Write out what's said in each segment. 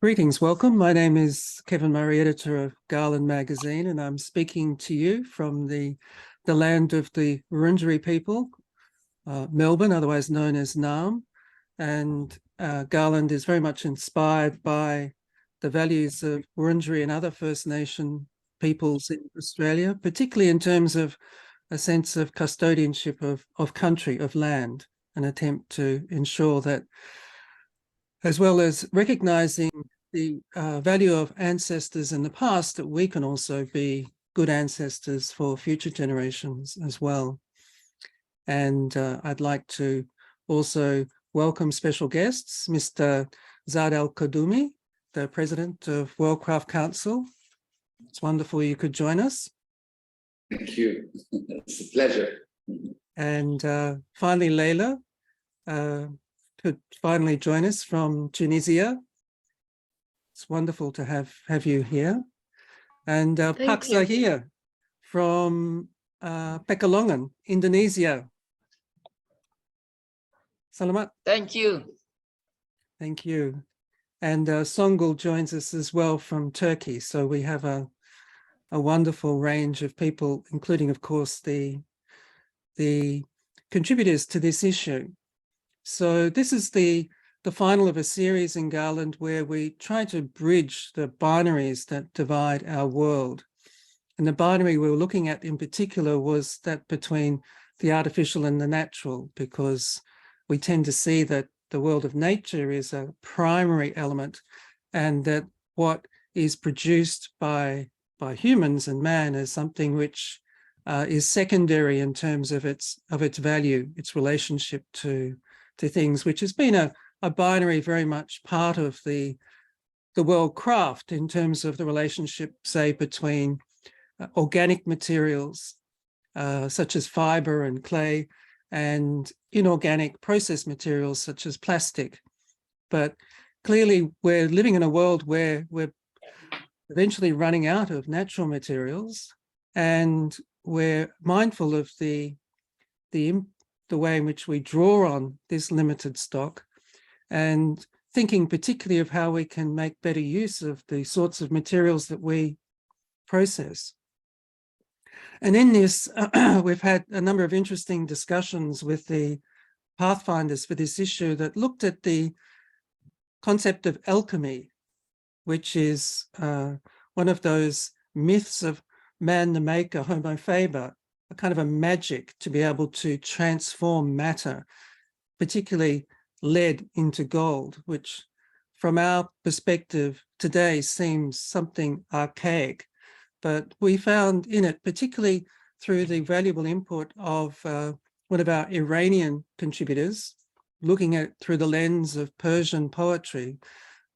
Greetings, welcome. My name is Kevin Murray, editor of Garland magazine, and I'm speaking to you from the land of the Wurundjeri people, Melbourne, otherwise known as Naarm. And Garland is very much inspired by the values of Wurundjeri and other First Nation peoples in Australia, particularly in terms of a sense of custodianship of country, of land, an attempt to ensure that, as well as recognising the value of ancestors in the past, that we can also be good ancestors for future generations as well. And I'd like to also welcome special guests, Mr. Zad Al-Kadumi, the President of World Craft Council. It's wonderful you could join us. Thank you. It's a pleasure. And finally, Leila could finally join us from Tunisia. It's wonderful to have you here. And Pak Zahir from Pekalongan, Indonesia. Selamat. Thank you. Thank you. And Songul joins us as well from Turkey. So we have a wonderful range of people, including, of course, the contributors to this issue. So this is the final of a series in Garland where we try to bridge the binaries that divide our world. And the binary we were looking at in particular was that between the artificial and the natural, because we tend to see that the world of nature is a primary element, and that what is produced by humans and man is something which is secondary in terms of its value, its relationship to things, which has been a binary very much part of the world craft in terms of the relationship, say, between organic materials such as fiber and clay and inorganic processed materials such as plastic. But clearly we're living in a world where we're eventually running out of natural materials, and we're mindful of the way in which we draw on this limited stock, and thinking particularly of how we can make better use of the sorts of materials that we process. And in this, we've had a number of interesting discussions with the pathfinders for this issue that looked at the concept of alchemy, which is one of those myths of man the maker, Homo faber, a kind of a magic to be able to transform matter, particularly lead into gold, which from our perspective today seems something archaic. But we found in it, particularly through the valuable input of one of our Iranian contributors, looking at it through the lens of Persian poetry,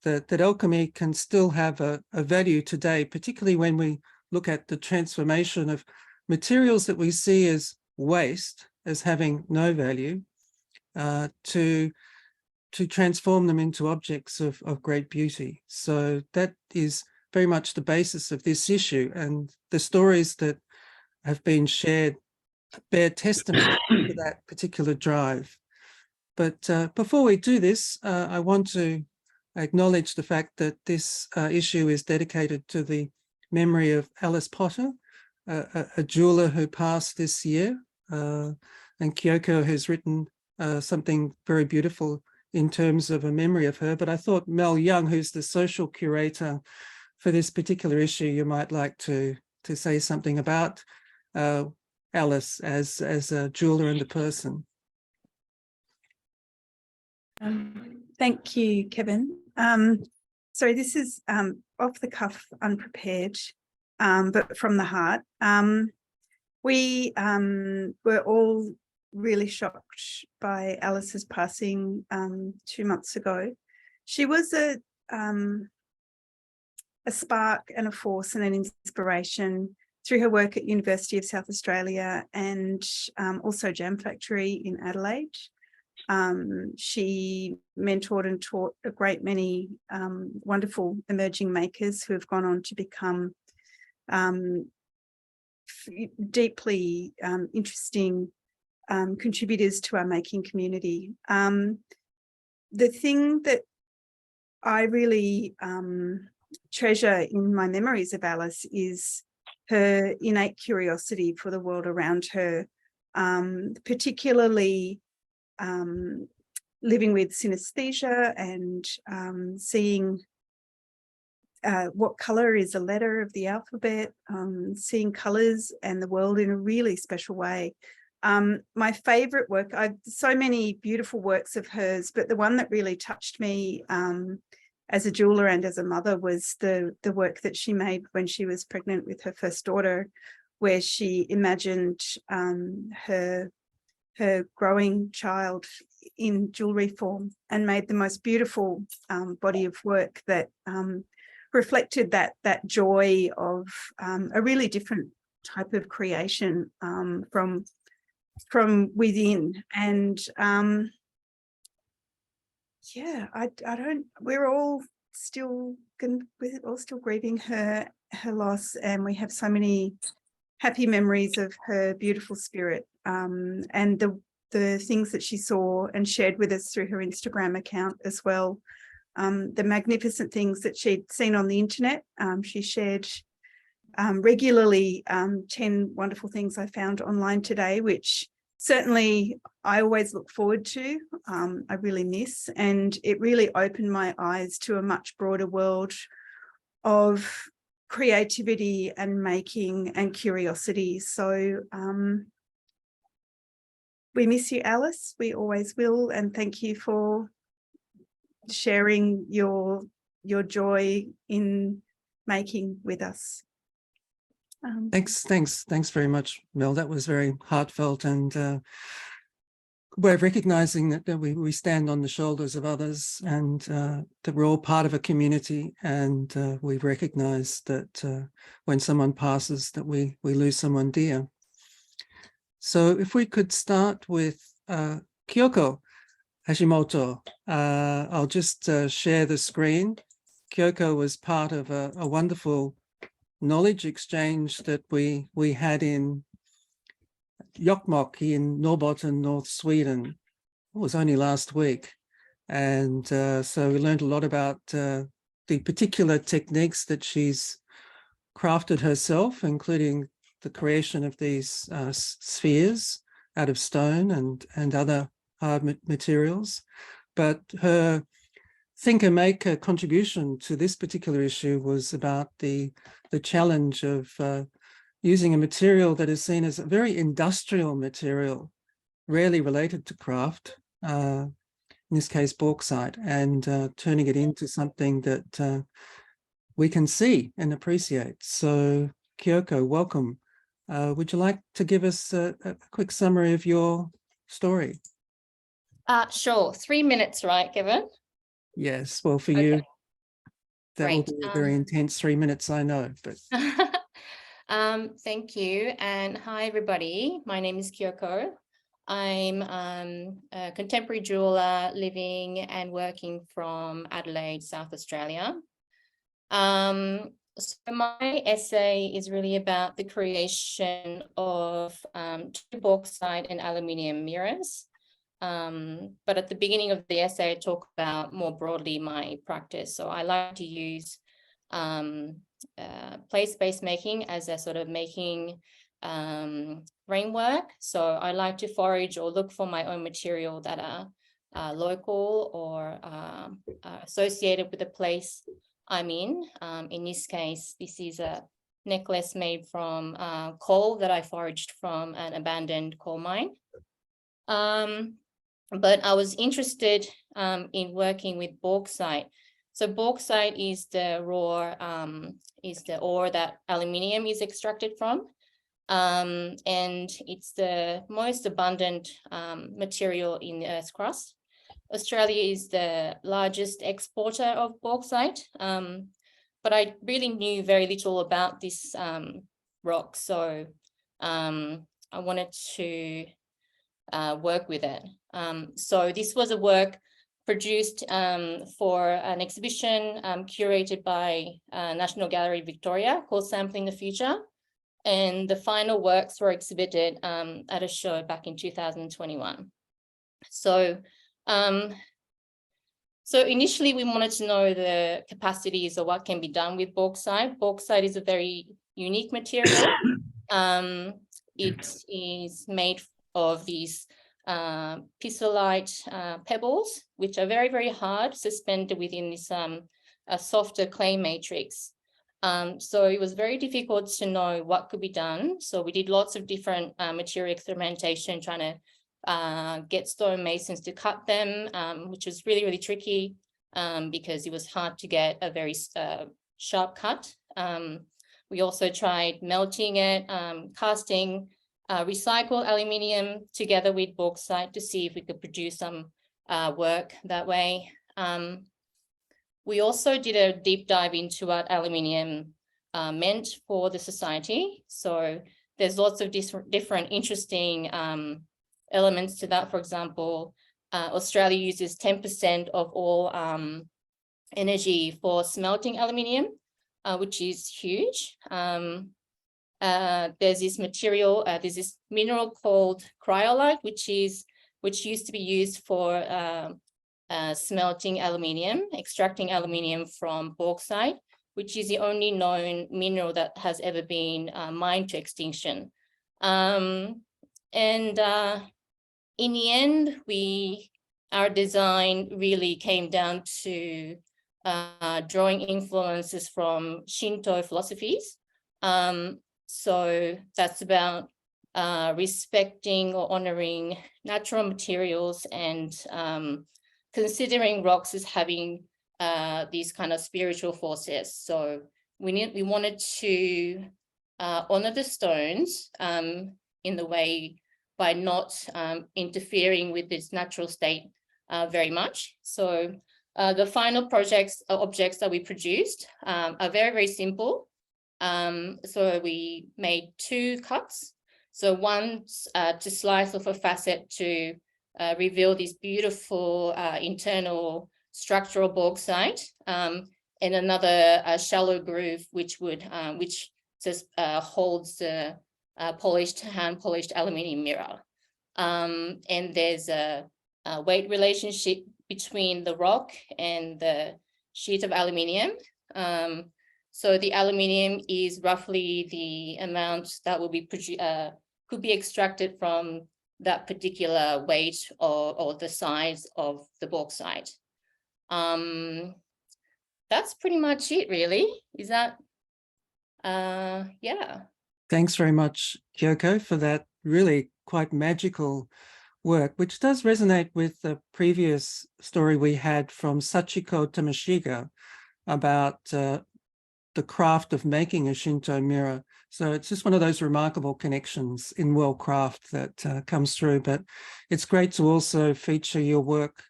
that alchemy can still have a value today, particularly when we look at the transformation of materials that we see as waste, as having no value, to transform them into objects of great beauty. So that is very much the basis of this issue, and the stories that have been shared bear testament to that particular drive. But before we do this, I want to acknowledge the fact that this issue is dedicated to the memory of Alice Potter, a jeweler who passed this year, and Kyoko has written something very beautiful in terms of a memory of her. But I thought Mel Young, who's the social curator for this particular issue, you might like to say something about Alice as a jeweler and a person. Thank you, Kevin. Sorry, this is off the cuff, unprepared, but from the heart. We were all really shocked by Alice's passing 2 months ago. She was a spark and a force and an inspiration through her work at University of South Australia and also Jam Factory in Adelaide. She mentored and taught a great many wonderful emerging makers who have gone on to become deeply interesting contributors to our making community. The thing that I really treasure in my memories of Alice is her innate curiosity for the world around her, particularly living with synesthesia and seeing what color is a letter of the alphabet, seeing colors and the world in a really special way. My favorite work, I've so many beautiful works of hers, but the one that really touched me as a jeweler and as a mother was the work that she made when she was pregnant with her first daughter, where she imagined her growing child in jewelry form and made the most beautiful body of work that reflected that joy of a really different type of creation from within. And yeah, I don't, we're all still grieving her loss, and we have so many happy memories of her beautiful spirit, and the things that she saw and shared with us through her Instagram account as well. The magnificent things that she'd seen on the internet. She shared regularly 10 wonderful things I found online today, which certainly I always look forward to. I really miss, and it really opened my eyes to a much broader world of creativity and making and curiosity. So we miss you, Alice. We always will, and thank you for sharing your joy in making with us. Thanks very much, Mel. That was very heartfelt, and way of recognizing that we stand on the shoulders of others, and that we're all part of a community, and we recognize that when someone passes, that we lose someone dear. So if we could start with Kyoko Hashimoto, I'll just share the screen. Kyoko was part of a wonderful knowledge exchange that we had in Jokkmokk in Norrbotten, North Sweden. It was only last week. And so we learned a lot about the particular techniques that she's crafted herself, including the creation of these spheres out of stone and other hard materials. But her thinker-maker contribution to this particular issue was about the challenge of using a material that is seen as a very industrial material, rarely related to craft, in this case bauxite, and turning it into something that we can see and appreciate. So Kyoko, welcome. Would you like to give us a quick summary of your story? Sure. 3 minutes, right, Kevin? Yes, well, for Okay. you, that Great. will be a very intense 3 minutes, I know. But thank you. And hi, everybody. My name is Kyoko. I'm a contemporary jeweler living and working from Adelaide, South Australia. So my essay is really about the creation of 2 bauxite and aluminium mirrors. But at the beginning of the essay, I talk about more broadly my practice. So I like to use place-based making as a sort of making framework. So I like to forage or look for my own material that are local or associated with the place I'm in. In this case, this is a necklace made from coal that I foraged from an abandoned coal mine. But I was interested in working with bauxite. So bauxite is the raw, is the ore that aluminium is extracted from. And it's the most abundant material in the Earth's crust. Australia is the largest exporter of bauxite, but I really knew very little about this rock. So I wanted to work with it. So this was a work produced for an exhibition curated by National Gallery Victoria called Sampling the Future. And the final works were exhibited at a show back in 2021. So So initially we wanted to know the capacities of what can be done with bauxite. Bauxite is a very unique material. It is made of these pissolite pebbles, which are very, very hard, suspended within this a softer clay matrix. So it was very difficult to know what could be done. So we did lots of different material experimentation, trying to get stonemasons to cut them, which was really, really tricky because it was hard to get a very sharp cut. We also tried melting it, casting recycled aluminium together with bauxite to see if we could produce some work that way. We also did a deep dive into what aluminium meant for the society. So there's lots of different interesting elements to that. For example, Australia uses 10% of all energy for smelting aluminium, which is huge. There's this material, there's this mineral called cryolite, which used to be used for smelting aluminium, extracting aluminium from bauxite, which is the only known mineral that has ever been mined to extinction. In the end, our design really came down to drawing influences from Shinto philosophies. So that's about respecting or honoring natural materials and considering rocks as having these kind of spiritual forces. So we wanted to honor the stones in the way by not interfering with its natural state very much. So the final objects that we produced are very, very simple. So we made 2 cuts. So one to slice off a facet to reveal this beautiful internal structural bauxite, and another shallow groove which just holds the hand-polished aluminium mirror. And there's a weight relationship between the rock and the sheet of aluminium. So the aluminium is roughly the amount that will be could be extracted from that particular weight or the size of the bauxite. That's pretty much it, really. Is that, yeah. Thanks very much, Kyoko, for that really quite magical work, which does resonate with the previous story we had from Sachiko Tomashiga about the craft of making a Shinto mirror. So it's just one of those remarkable connections in world craft that comes through. But it's great to also feature your work.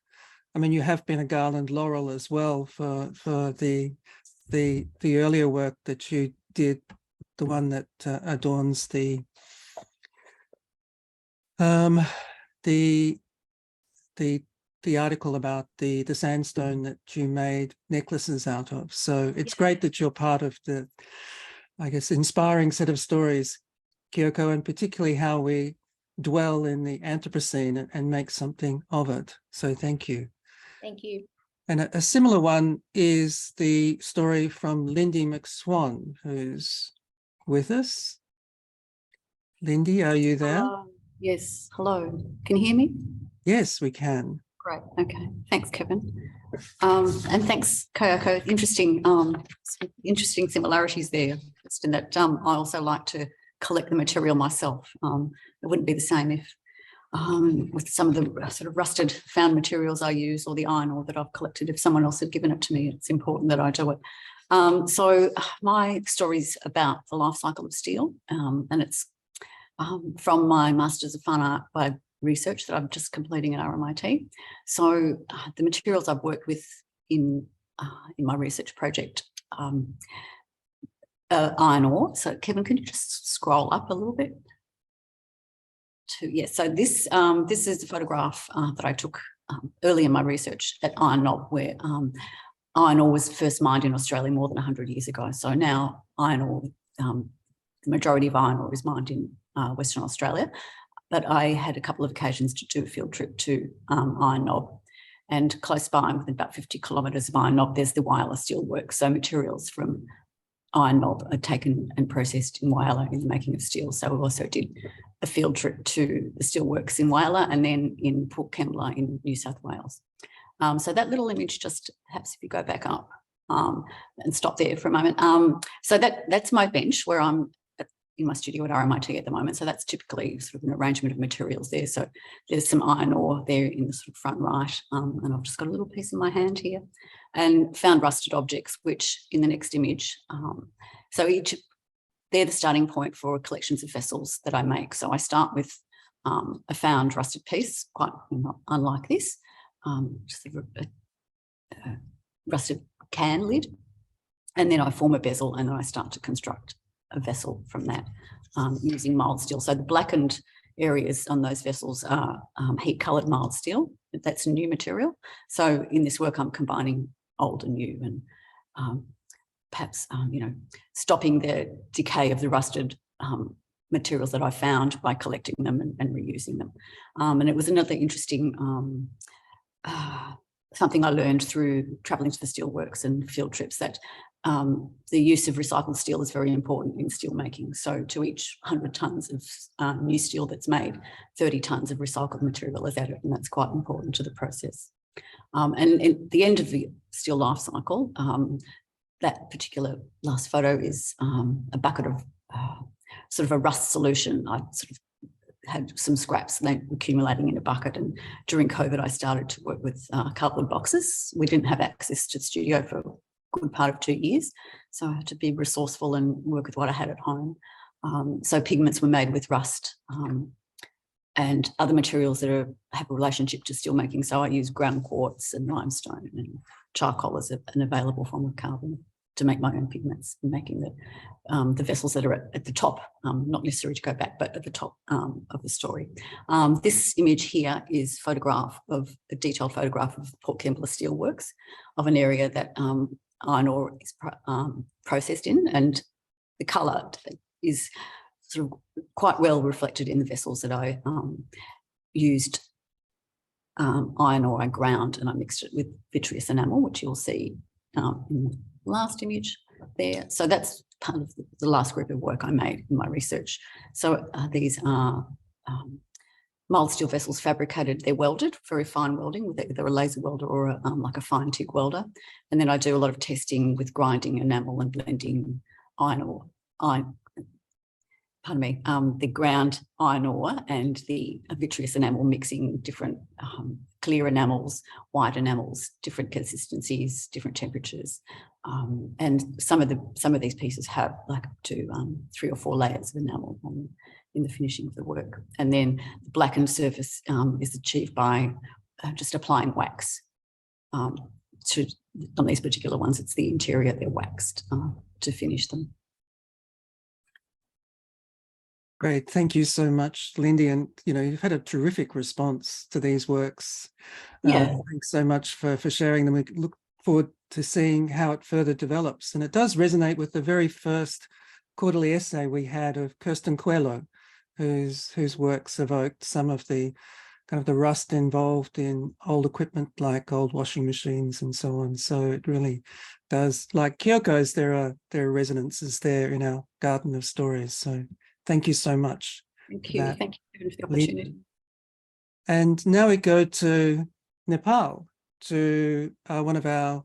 I mean, you have been a Garland Laurel as well for the earlier work that you did, the one that adorns the article about the sandstone that you made necklaces out of. So it's great that you're part of the, I guess, inspiring set of stories, Kyoko, and particularly how we dwell in the Anthropocene and make something of it. So thank you. Thank you. And a similar one is the story from Lindy McSwan, who's with us. Lindy, are you there? Yes, hello. Can you hear me? Yes, we can. Great, okay. Thanks, Kevin. And thanks, Kyoko. Interesting similarities there. Just in that I also like to collect the material myself. It wouldn't be the same if with some of the sort of rusted found materials I use or the iron ore that I've collected, if someone else had given it to me, it's important that I do it. So my story's about the life cycle of steel, and it's from my Masters of Fine Art by research that I'm just completing at RMIT. So the materials I've worked with in my research project, iron ore. So Kevin, can you just scroll up a little bit? Yes, so this is a photograph that I took early in my research at Iron Knob, where iron ore was first mined in Australia more than 100 years ago. So now iron ore, the majority of iron ore is mined in Western Australia. But I had a couple of occasions to do a field trip to Iron Knob. And close by, within about 50 kilometres of Iron Knob, there's the Whyalla steelworks. So materials from Iron Knob are taken and processed in Whyalla in the making of steel. So we also did a field trip to the steelworks in Whyalla and then in Port Kembla in New South Wales. So that little image, just perhaps if you go back up and stop there for a moment. So that's my bench where I'm in my studio at RMIT at the moment. So that's typically sort of an arrangement of materials there. So there's some iron ore there in the sort of front right. And I've just got a little piece in my hand here and found rusted objects, which in the next image. So they're the starting point for collections of vessels that I make. So I start with a found rusted piece, quite unlike this, just a rusted can lid. And then I form a bezel and then I start to construct a vessel from that using mild steel. So the blackened areas on those vessels are heat coloured mild steel. That's a new material. So in this work, I'm combining old and new and perhaps, stopping the decay of the rusted materials that I found by collecting them and reusing them. And it was another interesting something I learned through travelling to the steelworks and field trips, that the use of recycled steel is very important in steel making. So to each 100 tonnes of new steel that's made, 30 tonnes of recycled material is added, and that's quite important to the process. And at the end of the steel life cycle, that particular last photo is a bucket of sort of a rust solution. I sort of had some scraps and they were accumulating in a bucket, and during COVID I started to work with cardboard boxes. We didn't have access to the studio for a good part of 2 years, so I had to be resourceful and work with what I had at home. So pigments were made with rust and other materials that have a relationship to steelmaking. So I use ground quartz and limestone and charcoal as an available form of carbon to make my own pigments, and making the vessels that are at the top, not necessarily to go back, but at the top of the story. This image here is a detailed photograph of the Port Kembla Steelworks, of an area that iron ore is processed in, and the colour is sort of quite well reflected in the vessels that I used. Iron ore I ground and I mixed it with vitreous enamel, which you'll see in the last image there. So that's part of the last group of work I made in my research. So these are mild steel vessels fabricated. They're welded, very fine welding with either a laser welder or like a fine TIG welder. And then I do a lot of testing with grinding enamel and blending the ground iron ore and the vitreous enamel, mixing different clear enamels, white enamels, different consistencies, different temperatures. And some of these pieces have like up to 3 or 4 layers of enamel in the finishing of the work. And then the blackened surface is achieved by just applying wax. On these particular ones, it's the interior, they're waxed to finish them. Great, thank you so much, Lindy. And you've had a terrific response to these works. Yeah. Thanks so much for sharing them. We look forward to seeing how it further develops. And it does resonate with the very first quarterly essay we had of Kirsten Coelho, whose works evoked some of the kind of the rust involved in old equipment like old washing machines and so on. So it really does, like Kyoko's, there are resonances there in our garden of stories. So thank you so much. Thank you. Thank you for the opportunity. And now we go to Nepal, to one of our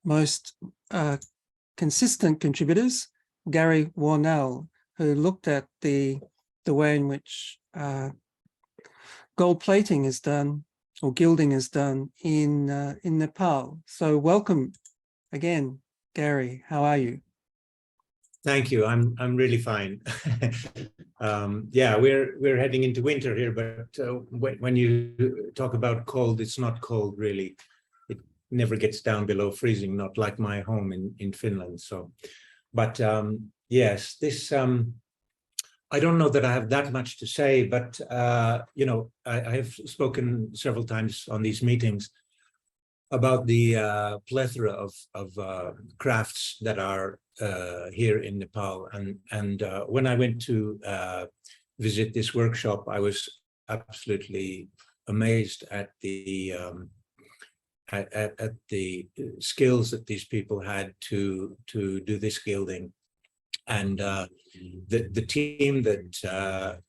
most consistent contributors, Gary Warnell, who looked at the way in which gold plating is done, or gilding is done in Nepal. So welcome again, Gary. How are you? Thank you. I'm really fine. Yeah, we're heading into winter here, but when you talk about cold, it's not cold really. It never gets down below freezing, not like my home in Finland. So, but yes, this I don't know that I have that much to say, but I have spoken several times on these meetings about the plethora of crafts that are here in Nepal, and when I went to visit this workshop, I was absolutely amazed at the skills that these people had to do this gilding, and the team that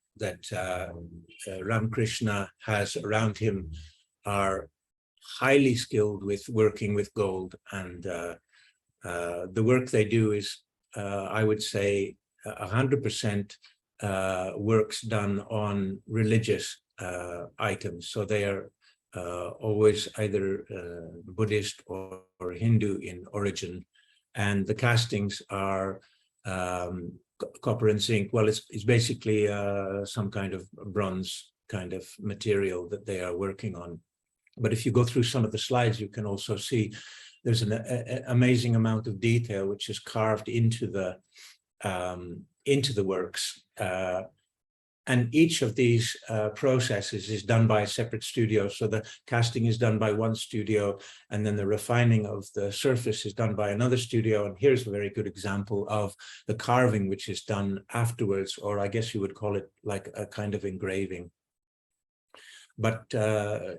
Ramakrishna has around him are highly skilled with working with gold, and the work they do is, I would say, 100% works done on religious items. So they are always either Buddhist or Hindu in origin, and the castings are copper and zinc. Well, it's basically some kind of bronze kind of material that they are working on. But if you go through some of the slides, you can also see there's an amazing amount of detail which is carved into the works. And each of these processes is done by a separate studio. So the casting is done by one studio, and then the refining of the surface is done by another studio. And here's a very good example of the carving, which is done afterwards, or I guess you would call it like a kind of engraving. But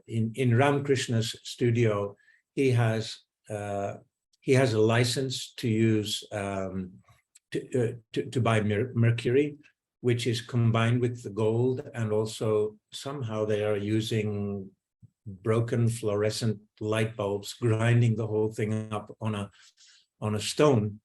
in Ramakrishna's studio, he has a license to use to buy mercury, which is combined with the gold, and also somehow they are using broken fluorescent light bulbs, grinding the whole thing up on a stone,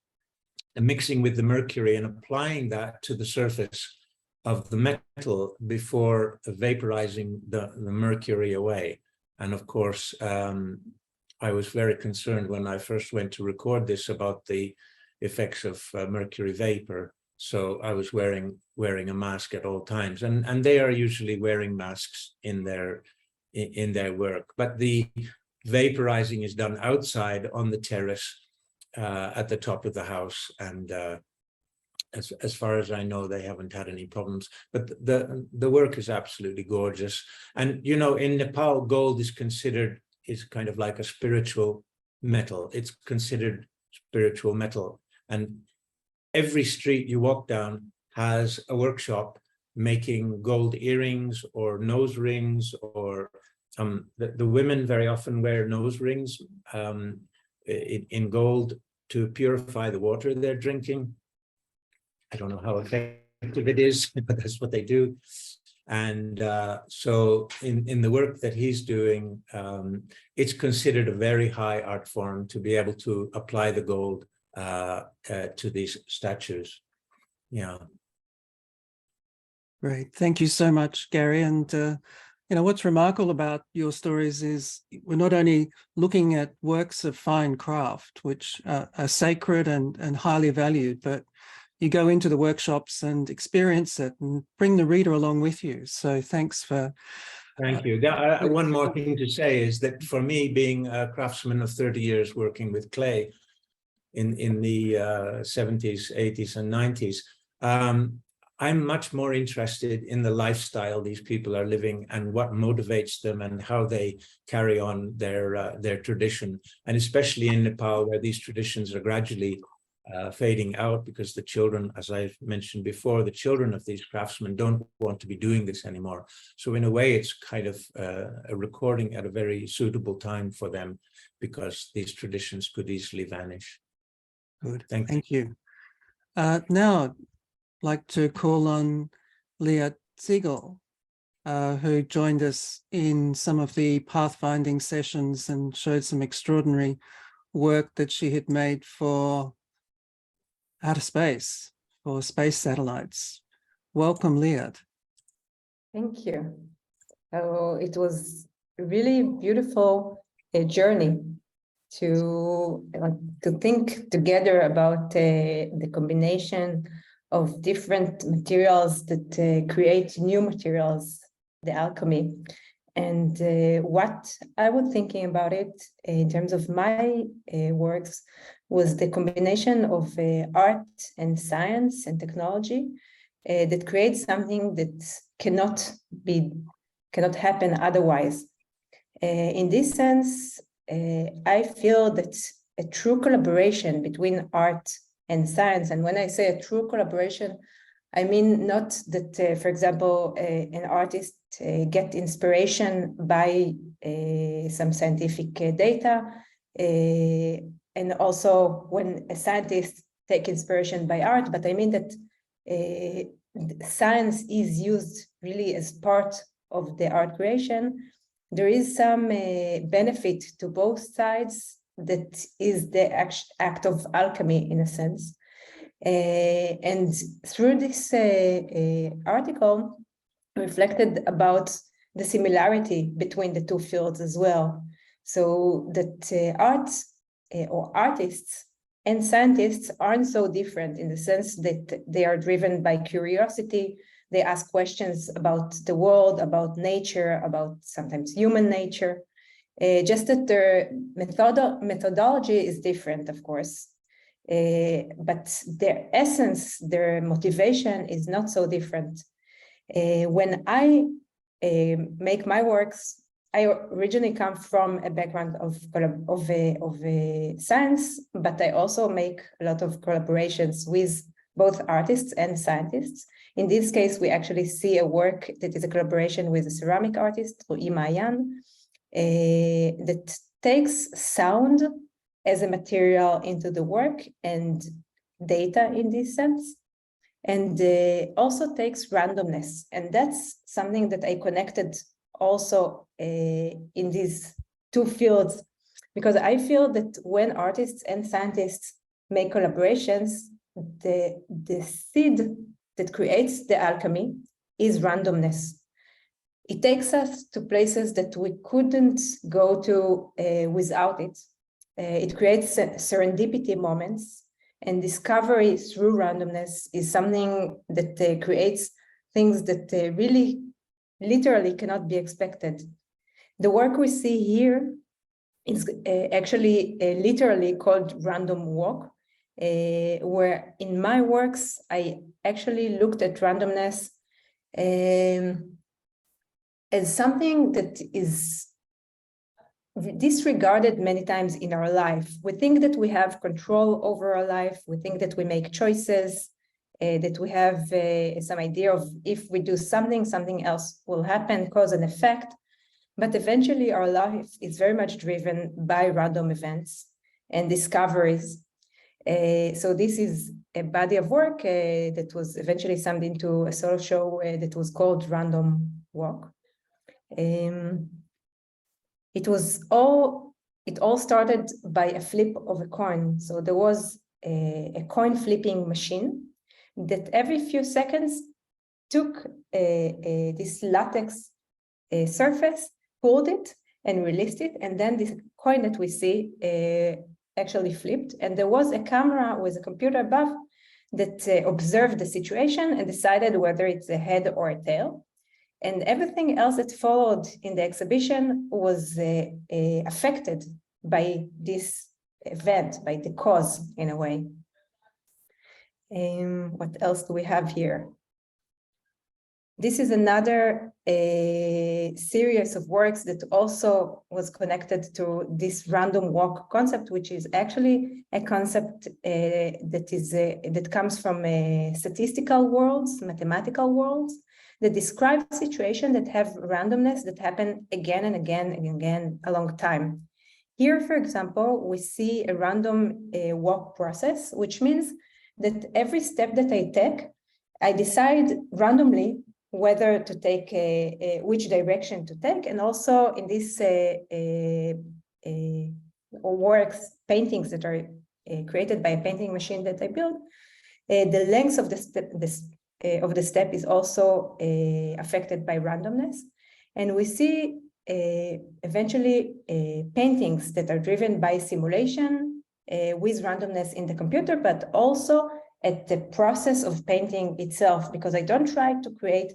and mixing with the mercury and applying that to the surface of the metal before vaporizing the mercury away. And of course, I was very concerned when I first went to record this about the effects of mercury vapor. So I was wearing a mask at all times, and they are usually wearing masks in their work. But the vaporizing is done outside on the terrace at the top of the house, and as far as I know, they haven't had any problems. But the work is absolutely gorgeous. And you know, in Nepal, gold is kind of like a spiritual metal. It's considered spiritual metal, and every street you walk down has a workshop making gold earrings or nose rings, or the women very often wear nose rings in gold to purify the water they're drinking. I don't know how effective it is, but that's what they do. And so in the work that he's doing, it's considered a very high art form to be able to apply the gold to these statues. Yeah. Great. Thank you so much, Gary. And you know, what's remarkable about your stories is we're not only looking at works of fine craft, which are sacred and highly valued, but you go into the workshops and experience it and bring the reader along with you. So thanks for... Thank you. One more thing to say is that for me, being a craftsman of 30 years working with clay in the 70s, 80s, and 90s, I'm much more interested in the lifestyle these people are living and what motivates them and how they carry on their tradition. And especially in Nepal, where these traditions are gradually fading out because the children, as I've mentioned before, the children of these craftsmen don't want to be doing this anymore. So in a way, it's kind of a recording at a very suitable time for them, because these traditions could easily vanish. Good. Thank you. Now, I'd like to call on Leah Siegel, who joined us in some of the pathfinding sessions and showed some extraordinary work that she had made for outer space, for space satellites. Welcome, Leah. Thank you. Oh, it was a really beautiful journey to think together about the combination of different materials that create new materials, the alchemy. And what I was thinking about it in terms of my works was the combination of art and science and technology that creates something that cannot happen otherwise. In this sense, I feel that a true collaboration between art and science, and when I say a true collaboration, I mean, not that, for example, an artist get inspiration by some scientific data, and also when a scientist take inspiration by art, but I mean that science is used really as part of the art creation. There is some benefit to both sides that is the act of alchemy in a sense. And through this article, reflected about the similarity between the two fields as well. So that art or artists and scientists aren't so different in the sense that they are driven by curiosity. They ask questions about the world, about nature, about sometimes human nature. Just that their methodology is different, of course. But their essence, their motivation is not so different. When I make my works, I originally come from a background of science, but I also make a lot of collaborations with both artists and scientists. In this case, we actually see a work that is a collaboration with a ceramic artist, Ro'i Maayan, that takes sound as a material into the work and data in this sense, and also takes randomness. And that's something that I connected also in these two fields, because I feel that when artists and scientists make collaborations, the seed that creates the alchemy is randomness. It takes us to places that we couldn't go to without it. It creates serendipity moments, and discovery through randomness is something that creates things that really literally cannot be expected. The work we see here is actually literally called Random Walk, where in my works, I actually looked at randomness as something that is disregarded many times in our life. We think that we have control over our life. We think that we make choices, that we have some idea of if we do something, something else will happen, cause and effect. But eventually our life is very much driven by random events and discoveries. So this is a body of work that was eventually summed into a solo show that was called Random Walk. It all started by a flip of a coin. So there was a coin flipping machine that every few seconds took this latex surface, pulled it and released it. And then this coin that we see actually flipped. And there was a camera with a computer above that observed the situation and decided whether it's a head or a tail. And everything else that followed in the exhibition was affected by this event, by the cause in a way. What else do we have here? This is another series of works that also was connected to this random walk concept, which is actually a concept that comes from statistical worlds, mathematical worlds, that describe situations that have randomness that happen again and again and again along time. Here, for example, we see a random walk process, which means that every step that I take, I decide randomly whether to take which direction to take, and also in this works, paintings that are created by a painting machine that I built, the length of the step is also affected by randomness, and we see eventually paintings that are driven by simulation with randomness in the computer, but also at the process of painting itself, because I don't try to create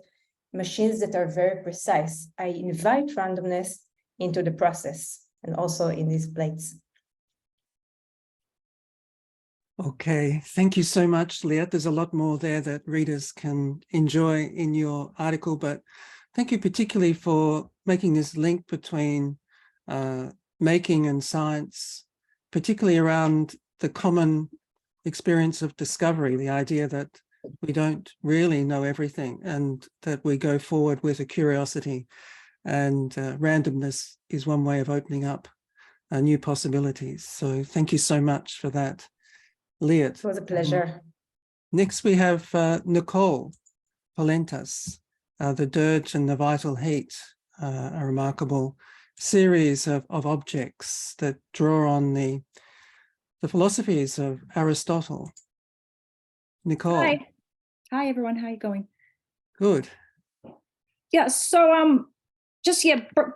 machines that are very precise. I invite randomness into the process and also in these plates. Okay, thank you so much, Liat. There's a lot more there that readers can enjoy in your article, but thank you particularly for making this link between making and science, particularly around the common experience of discovery, the idea that we don't really know everything, and that we go forward with a curiosity, and randomness is one way of opening up new possibilities. So thank you so much for that, Liat. It was a pleasure. Next we have Nicole Polentas, The Dirge and the Vital Heat, a remarkable series of objects that draw on the philosophies of Aristotle. Nicole. Hi everyone, how are you going? Good. Yeah, so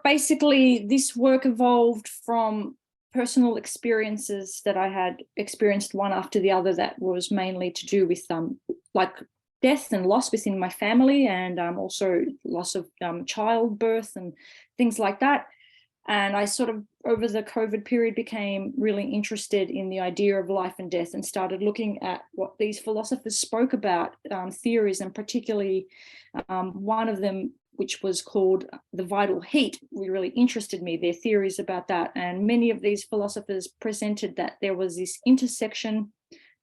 basically this work evolved from personal experiences that I had experienced one after the other, that was mainly to do with like death and loss within my family, and also loss of childbirth and things like that. And I sort of, over the COVID period, became really interested in the idea of life and death, and started looking at what these philosophers spoke about, theories, and particularly one of them, which was called the vital heat, really interested me, their theories about that. And many of these philosophers presented that there was this intersection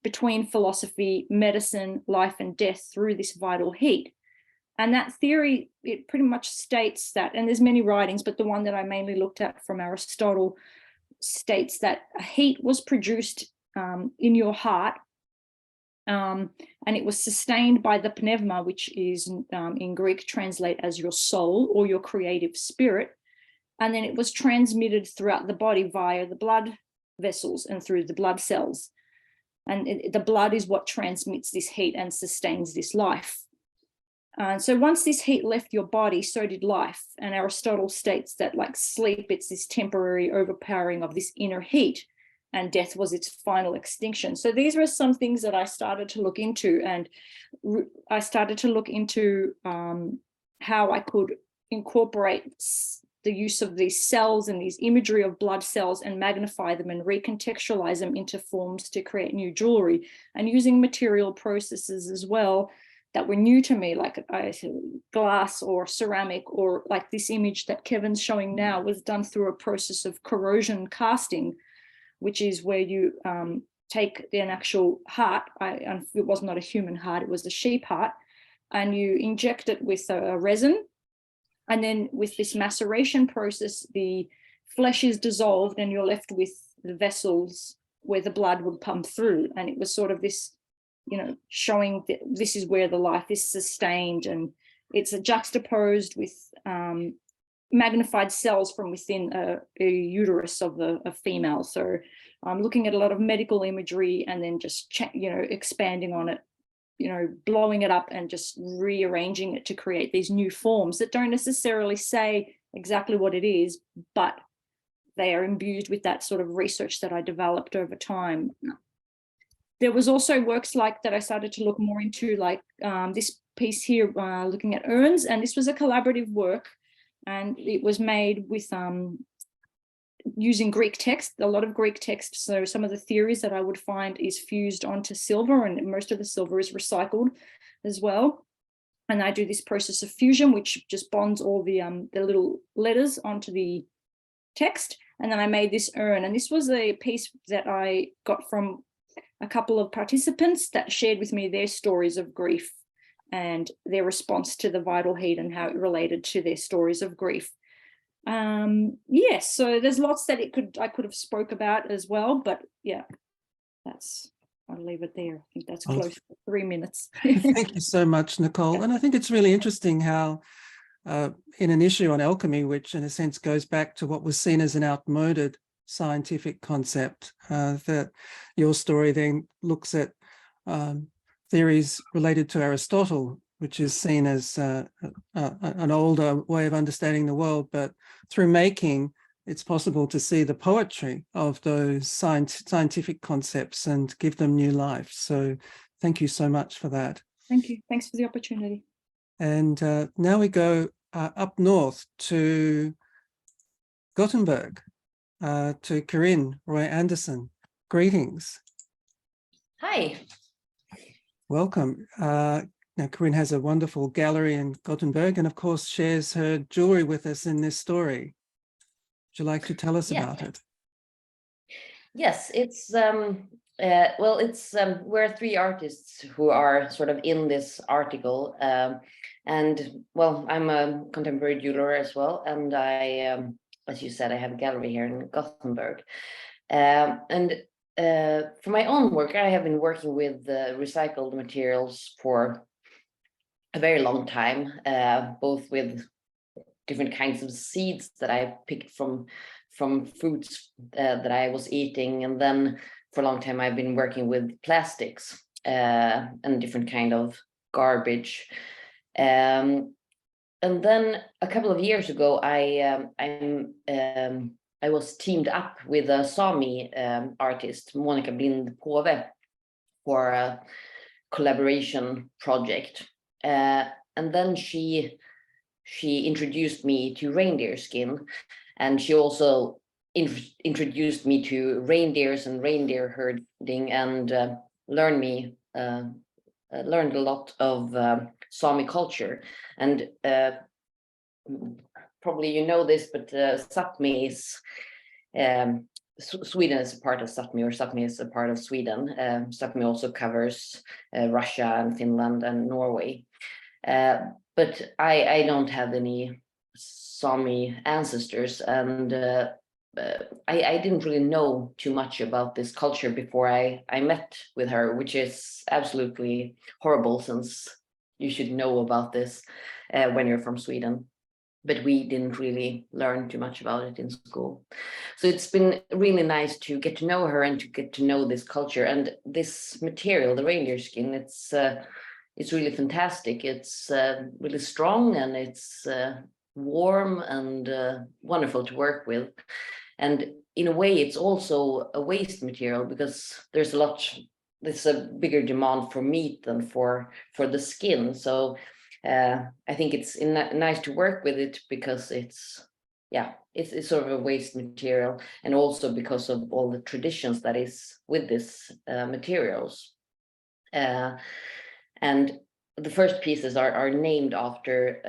between philosophy, medicine, life and death through this vital heat. And that theory, it pretty much states that, and there's many writings, but the one that I mainly looked at from Aristotle states that heat was produced in your heart, and it was sustained by the pneuma, which is in Greek translate as your soul or your creative spirit. And then it was transmitted throughout the body via the blood vessels and through the blood cells. And the blood is what transmits this heat and sustains this life. So once this heat left your body, so did life. And Aristotle states that, like sleep, it's this temporary overpowering of this inner heat, and death was its final extinction. So these were some things that I started to look into, and I started to look into how I could incorporate the use of these cells and these imagery of blood cells and magnify them and recontextualize them into forms to create new jewelry, and using material processes as well that were new to me, like glass or ceramic, or like this image that Kevin's showing now was done through a process of corrosion casting, which is where you take an actual heart. It was not a human heart, it was a sheep heart, and you inject it with a resin. And then with this maceration process, the flesh is dissolved and you're left with the vessels where the blood would pump through. And it was sort of this, showing that this is where the life is sustained, and it's juxtaposed with magnified cells from within a uterus of a female. So I'm looking at a lot of medical imagery, and then just expanding on it, blowing it up and just rearranging it to create these new forms that don't necessarily say exactly what it is, but they are imbued with that sort of research that I developed over time. There was also works like that I started to look more into, like this piece here, looking at urns, and this was a collaborative work, and it was made with using Greek text, a lot of Greek text. So some of the theories that I would find is fused onto silver, and most of the silver is recycled as well. And I do this process of fusion, which just bonds all the little letters onto the text. And then I made this urn, and this was a piece that I got from a couple of participants that shared with me their stories of grief and their response to the vital heat and how it related to their stories of grief. Yes, so there's lots that I could have spoke about as well, but yeah, I'll leave it there. I think that's close to 3 minutes. Thank you so much, Nicole. And I think it's really interesting how in an issue on alchemy, which in a sense goes back to what was seen as an outmoded scientific concept, that your story then looks at theories related to Aristotle, which is seen as an older way of understanding the world, but through making, it's possible to see the poetry of those scientific concepts and give them new life. So thank you so much for that. Thank you. Thanks for the opportunity. And now we go up north to Gothenburg, to Corinne Roy Anderson. Greetings. Hi. Welcome. Now, Corinne has a wonderful gallery in Gothenburg and, of course, shares her jewelry with us in this story. Would you like to tell us about it? Yes, it's Well, it's we're three artists who are sort of in this article, and well, I'm a contemporary jeweler as well, and I, as you said, I have a gallery here in Gothenburg, and for my own work, I have been working with recycled materials for a very long time, both with different kinds of seeds that I picked from fruits that I was eating, and then for a long time I've been working with plastics and different kind of garbage. And then a couple of years ago, I was teamed up with a Sami artist, Monica Blind Pove, for a collaboration project. And then she introduced me to reindeer skin, and she also introduced me to reindeers and reindeer herding, and learned a lot of Sami culture. And probably you know this, but Sápmi is Sweden is a part of Sápmi, or Sápmi is a part of Sweden. Sápmi also covers Russia and Finland and Norway. But I don't have any Sami ancestors, and I didn't really know too much about this culture before I met with her, which is absolutely horrible, since you should know about this when you're from Sweden. But we didn't really learn too much about it in school. So it's been really nice to get to know her and to get to know this culture and this material, the reindeer skin. It's really fantastic. It's really strong, and it's warm and wonderful to work with. And in a way, it's also a waste material, because there's a bigger demand for meat than for the skin. So I think it's nice to work with it, because it's sort of a waste material, and also because of all the traditions that is with this materials. And the first pieces are named after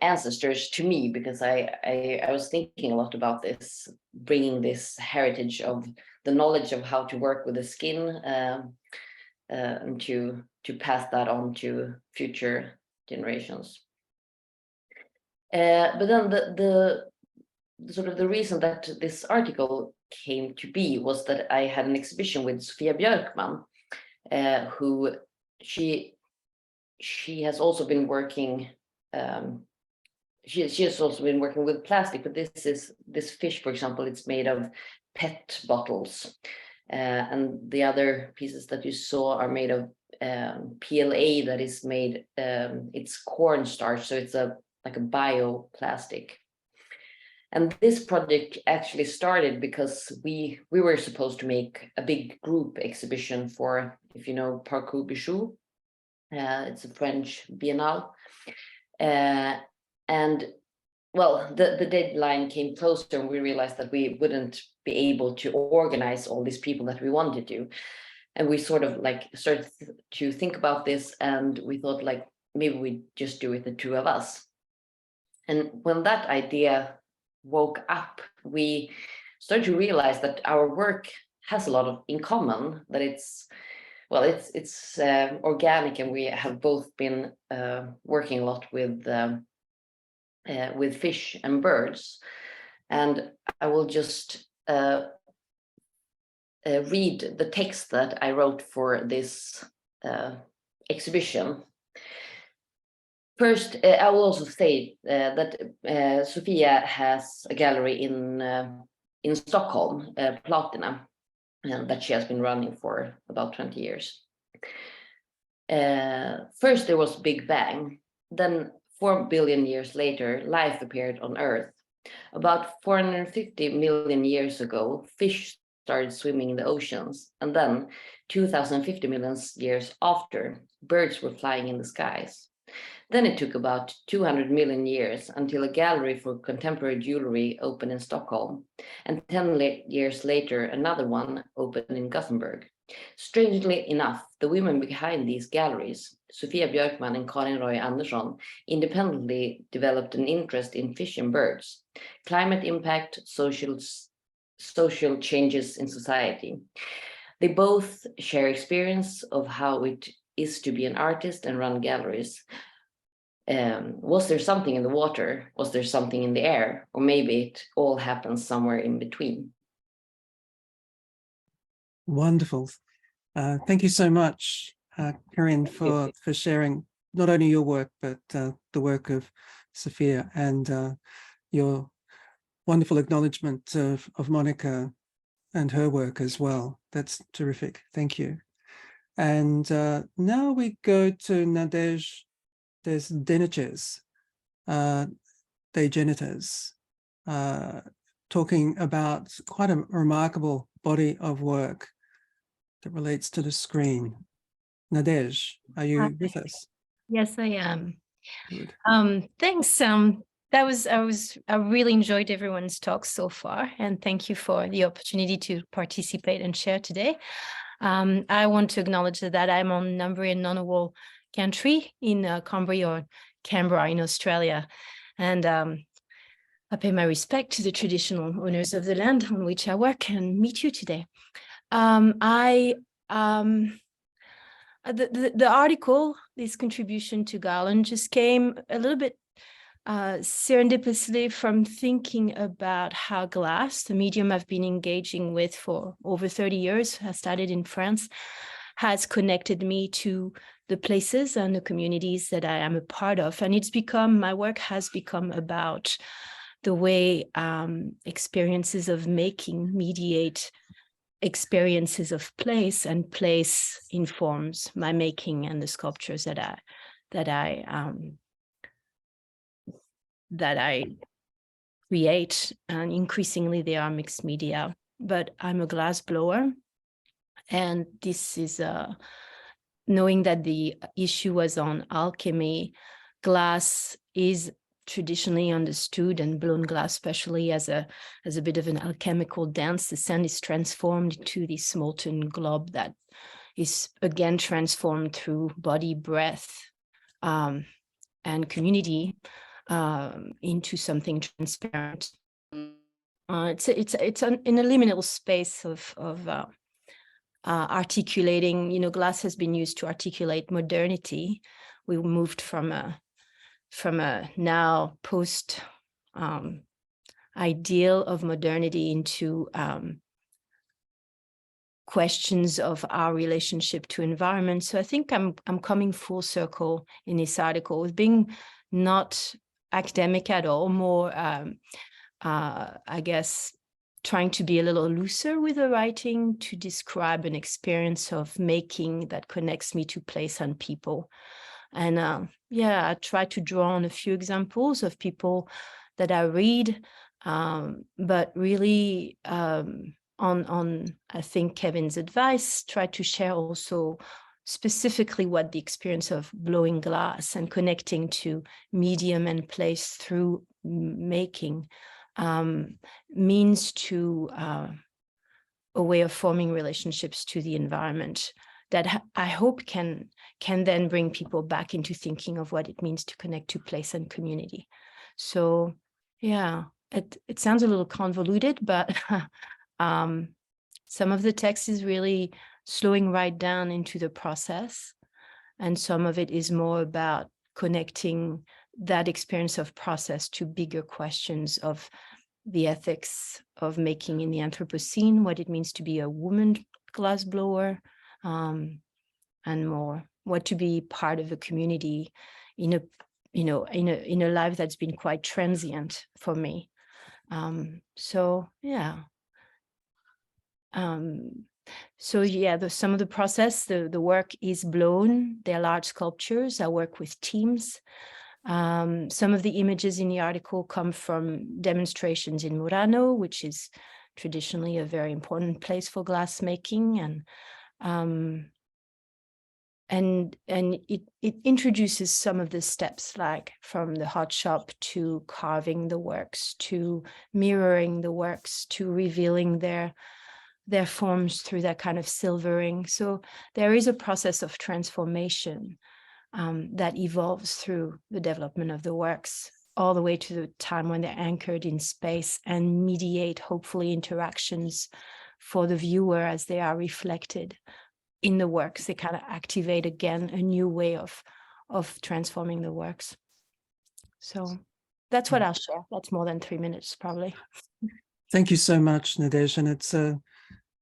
ancestors to me, because I was thinking a lot about this, bringing this heritage of the knowledge of how to work with the skin, and to pass that on to future generations. But then the sort of the reason that this article came to be was that I had an exhibition with Sofia Björkman, who she has also been working. She has also been working with plastic, but this fish, for example, it's made of PET bottles, and the other pieces that you saw are made of PLA, that is made. It's cornstarch, so it's like a bioplastic. And this project actually started because we were supposed to make a big group exhibition for, if you know, Parcours Bijoux. It's a French biennale. And well, the deadline came closer, and we realized that we wouldn't be able to organize all these people that we wanted to. And we sort of like started to think about this, and we thought like maybe we just do it, the two of us. And when that idea woke up, we started to realize that our work has a lot in common, that it's organic, and we have both been working a lot with fish and birds. And I will just read the text that I wrote for this exhibition. First, I will also say that Sofia has a gallery in Stockholm, Platina, that she has been running for about 20 years. First, there was Big Bang. Then 4 billion years later, life appeared on Earth. About 450 million years ago, fish started swimming in the oceans. And then 2050 million years after, birds were flying in the skies. Then it took about 200 million years until a gallery for contemporary jewelry opened in Stockholm. And 10 years later, another one opened in Gothenburg. Strangely enough, the women behind these galleries, Sofia Björkman and Karin Roy Andersson, independently developed an interest in fish and birds, climate impact, social social changes in society. They both share experience of how it is to be an artist and run galleries. Was there something in the water? Was there something in the air? Or maybe it all happens somewhere in between. Wonderful. Thank you so much, Karin, for sharing not only your work, but the work of Sophia, and your wonderful acknowledgement of Monica and her work as well. That's terrific. Thank you. And now we go to Nadej Desdeniches, talking about quite a remarkable body of work that relates to the screen. Nadej, are you with us? Yes, I am. Good. Thanks. I really enjoyed everyone's talk so far, and thank you for the opportunity to participate and share today. I want to acknowledge that I'm on Ngambri and Ngunnawal country in Canberra in Australia, and I pay my respect to the traditional owners of the land on which I work and meet you today. The article, this contribution to Garland, just came a little bit serendipitously from thinking about how glass, the medium I've been engaging with for over 30 years, I started in France, has connected me to the places and the communities that I am a part of. And my work has become about the way experiences of making mediate experiences of place, and place informs my making and the sculptures that I create. And increasingly they are mixed media, but I'm a glass blower, and this is knowing that the issue was on alchemy. Glass is traditionally understood, and blown glass especially, as a bit of an alchemical dance. The sand is transformed into this molten globe that is again transformed through body, breath, and community into something transparent. It's in a liminal space of articulating. Glass has been used to articulate modernity. We moved from a now post ideal of modernity into questions of our relationship to environment. So I think I'm coming full circle in this article with being not academic at all, more I guess trying to be a little looser with the writing to describe an experience of making that connects me to place and people. And I try to draw on a few examples of people that I read, but really on I think Kevin's advice, try to share also specifically what the experience of blowing glass and connecting to medium and place through making means to a way of forming relationships to the environment that I hope can then bring people back into thinking of what it means to connect to place and community. So yeah, it sounds a little convoluted, but some of the text is really slowing right down into the process, and some of it is more about connecting that experience of process to bigger questions of the ethics of making in the Anthropocene, what it means to be a woman glassblower, and more what to be part of a community in a life that's been quite transient for me. So yeah. Some of the process, the work is blown. They're large sculptures. I work with teams. Some of the images in the article come from demonstrations in Murano, which is traditionally a very important place for glass making, and it introduces some of the steps, like from the hot shop to carving the works, to mirroring the works, to revealing their forms through that kind of silvering. So there is a process of transformation that evolves through the development of the works. all the way to the time when they're anchored in space and mediate, hopefully, interactions for the viewer as they are reflected in the works. They kind of activate again a new way of transforming the works. So that's what I'll share. That's more than 3 minutes, probably. Thank you so much, Nadège. And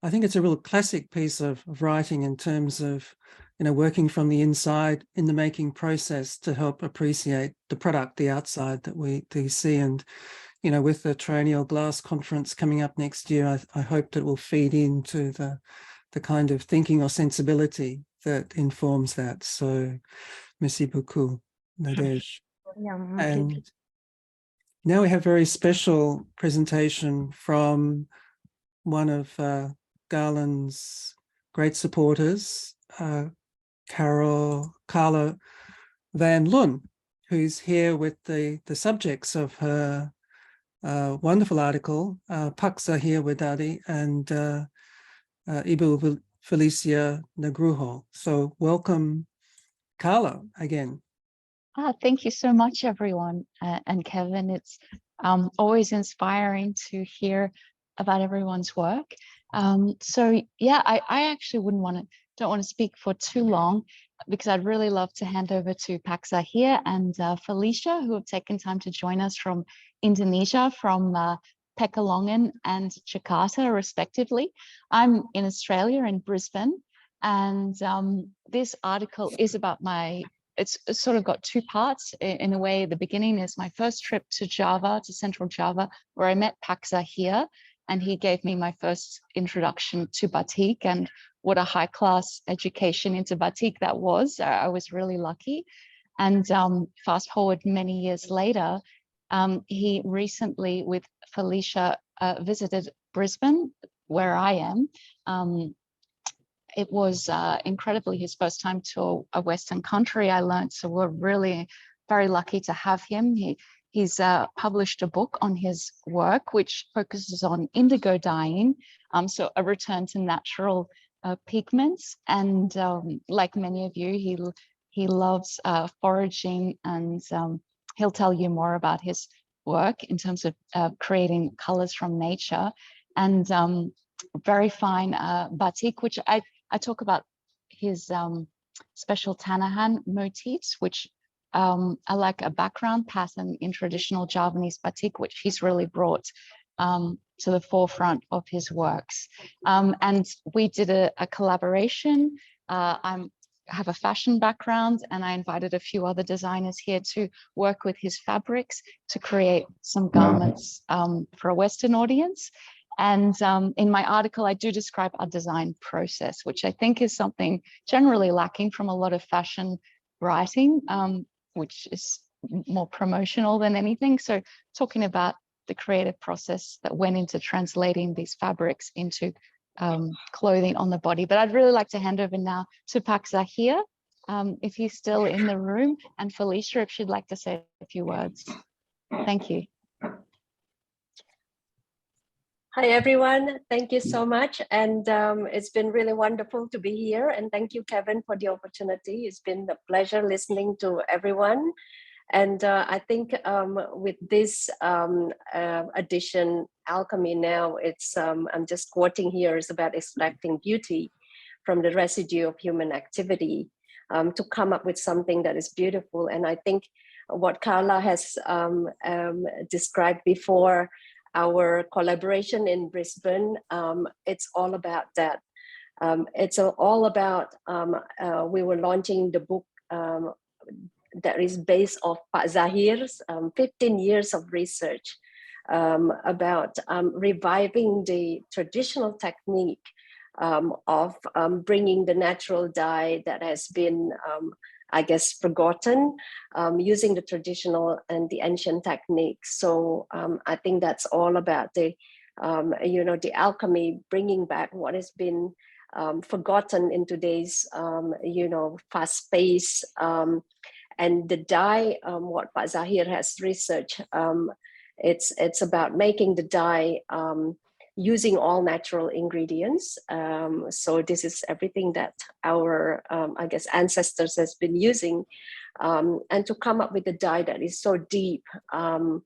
I think it's a real classic piece of writing in terms of, working from the inside in the making process to help appreciate the product, the outside that we see. And, with the Triennial Glass Conference coming up next year, I hope that will feed into the kind of thinking or sensibility that informs that. So, merci beaucoup, Nadège. And now we have a very special presentation from one of Garland's great supporters, Carla Van Loon, who's here with the subjects of her wonderful article, Paksa here with Dadi and Ibu Felicia Negrujo. So welcome, Carla, again. Thank you so much, everyone. And Kevin, it's always inspiring to hear about everyone's work. So yeah, I actually don't want to speak for too long, because I'd really love to hand over to Paksa here and Felicia, who have taken time to join us from Indonesia, from Pekalongan and Jakarta, respectively. I'm in Australia, in Brisbane, and this article is about it's sort of got two parts. In a way, the beginning is my first trip to Java, to Central Java, where I met Paksa here, and he gave me my first introduction to batik, and what a high-class education into batik that was. I was really lucky. And fast forward many years later, he recently, with Felicia, visited Brisbane, where I am. It was incredibly his first time to a Western country, I learned. So we're really very lucky to have him. He's published a book on his work, which focuses on indigo dyeing, so a return to natural pigments. And like many of you, he loves foraging, and he'll tell you more about his work in terms of creating colors from nature. And very fine batik, which I talk about his special Tanahan motifs, which are like a background pattern in traditional Javanese batik, which he's really brought to the forefront of his works. And we did a collaboration. I have a fashion background, and I invited a few other designers here to work with his fabrics to create some garments for a Western audience. And in my article, I do describe our design process, which I think is something generally lacking from a lot of fashion writing, which is more promotional than anything. So talking about the creative process that went into translating these fabrics into clothing on the body. But I'd really like to hand over now to Paksa here, if he's still in the room, and Felicia, if she'd like to say a few words. Thank you. Hi, everyone. Thank you so much. And it's been really wonderful to be here. And thank you, Kevin, for the opportunity. It's been a pleasure listening to everyone. And I think with this edition, Alchemy Now, it's, I'm just quoting here, is about extracting beauty from the residue of human activity to come up with something that is beautiful. And I think what Carla has described before, our collaboration in Brisbane, it's all about that. It's all about, we were launching the book that is based off Pak Zahir's 15 years of research about reviving the traditional technique of bringing the natural dye that has been, I guess, forgotten, using the traditional and the ancient techniques. So I think that's all about the, the alchemy, bringing back what has been forgotten in today's, fast pace. And the dye, what Pak Zahir has researched, it's about making the dye using all natural ingredients. So this is everything that our, I guess, ancestors has been using and to come up with a dye that is so deep and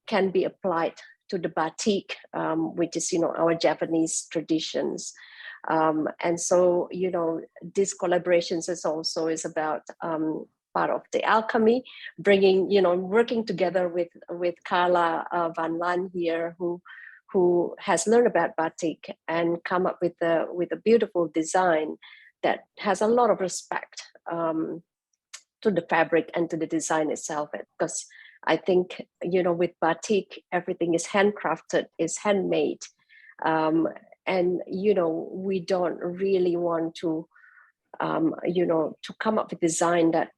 can be applied to the batik, which is, our Japanese traditions. And so, this collaborations is about part of the alchemy, bringing, working together with Carla Van Lan here, who has learned about batik and come up with a beautiful design that has a lot of respect to the fabric and to the design itself. Because I think, with batik, everything is handcrafted, is handmade. And, we don't really want to, to come up with design that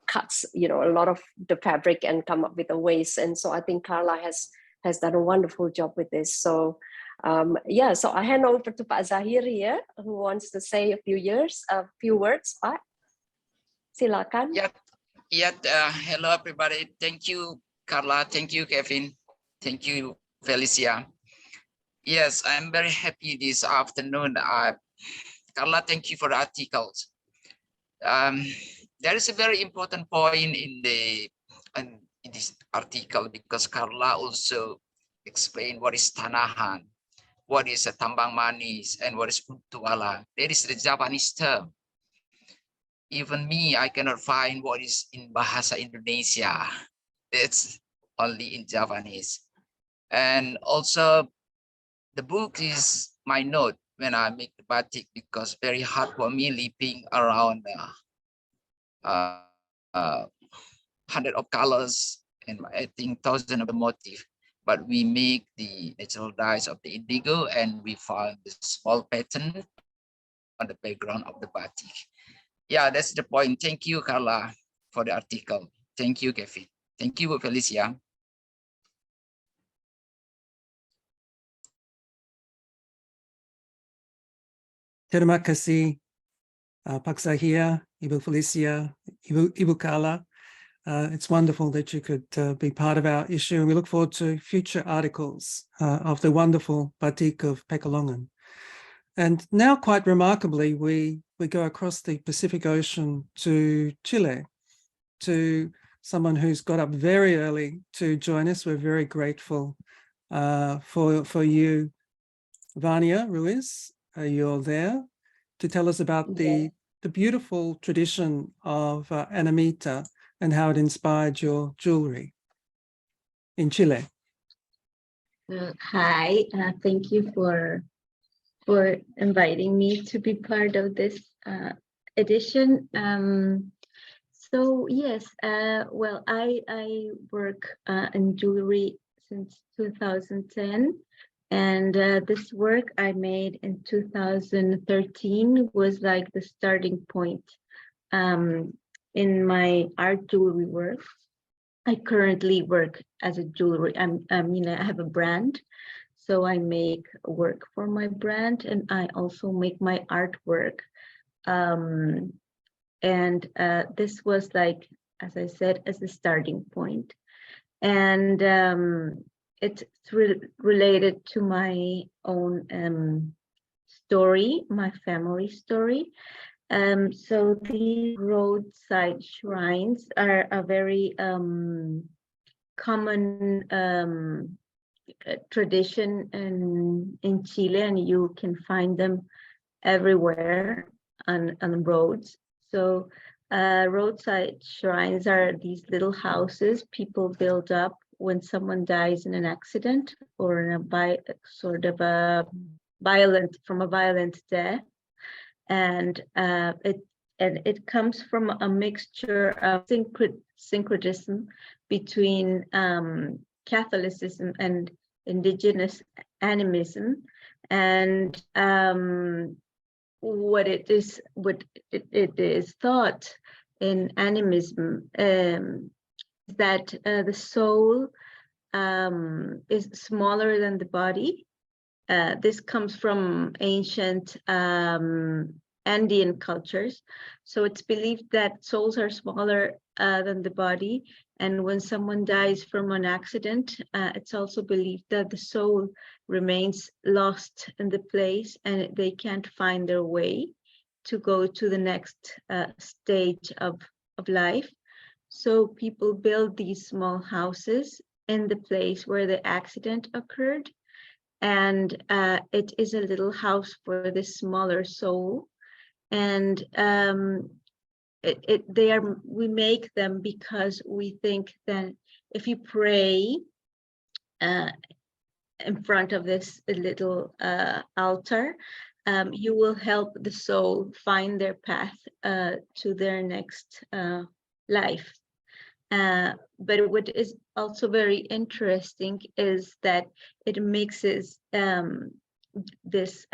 cuts, a lot of the fabric and come up with a waste. And so I think Carla has done a wonderful job with this. So so I hand over to Pak Zahir here, who wants to say a few words. Pak, silakan. Hello everybody. Thank you, Carla. Thank you, Kevin. Thank you, Felicia. Yes, I'm very happy this afternoon. Carla, thank you for the articles. There is a very important point in this article, because Carla also explained what is tanahan, what is a tambang manis, and what is puntuala. That is the Japanese term. Even me, I cannot find what is in Bahasa Indonesia. It's only in Japanese. And also, the book is my note when I make the batik, because very hard for me living around 100 of colors and I think 1,000 of the motif. But we make the natural dyes of the indigo, and we found the small pattern on the background of the batik. Yeah, that's the point. Thank you, Carla, for the article. Thank you, Kevin. Thank you, Felicia. Terima kasih, Pak Zahir, Ibu Felicia, Ibu Carla. It's wonderful that you could be part of our issue, and we look forward to future articles of the wonderful batik of Pekalongan. And now, quite remarkably, we go across the Pacific Ocean to Chile, to someone who's got up very early to join us. We're very grateful for you, Vania Ruiz. You're there to tell us about the beautiful tradition of Anamita and how it inspired your jewelry in Chile. Hi, thank you for inviting me to be part of this edition. So yes, well, I work in jewelry since 2010, and this work I made in 2013 was like the starting point in my art jewelry work. I currently work as a jewelry. I have a brand, so I make work for my brand, and I also make my artwork. This was like, as I said, as a starting point, and it's related to my own story, my family story. So these roadside shrines are a very common tradition in Chile, and you can find them everywhere on roads. So roadside shrines are these little houses people build up when someone dies in an accident or in a violent death. And it comes from a mixture of syncretism between Catholicism and indigenous animism, and what it is thought in animism that the soul is smaller than the body. This comes from ancient Andean cultures. So it's believed that souls are smaller than the body. And when someone dies from an accident, it's also believed that the soul remains lost in the place and they can't find their way. to go to the next stage of life. So people build these small houses in the place where the accident occurred. And it is a little house for the smaller soul. And we make them because we think that if you pray in front of this little altar, you will help the soul find their path to their next life. But what is also very interesting is that it mixes this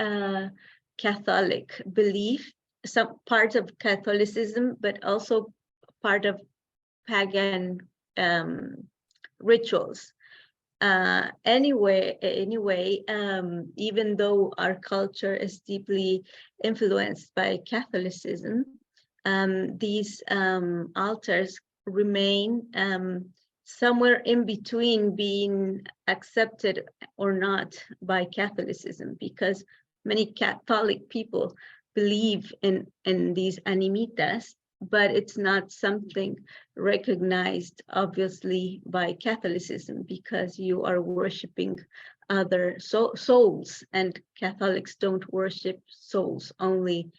Catholic belief, some parts of Catholicism, but also part of pagan rituals. Anyway, even though our culture is deeply influenced by Catholicism, these altars remain somewhere in between being accepted or not by Catholicism, because many Catholic people believe in these animitas, but it's not something recognized obviously by Catholicism, because you are worshiping other souls, and Catholics don't worship souls, only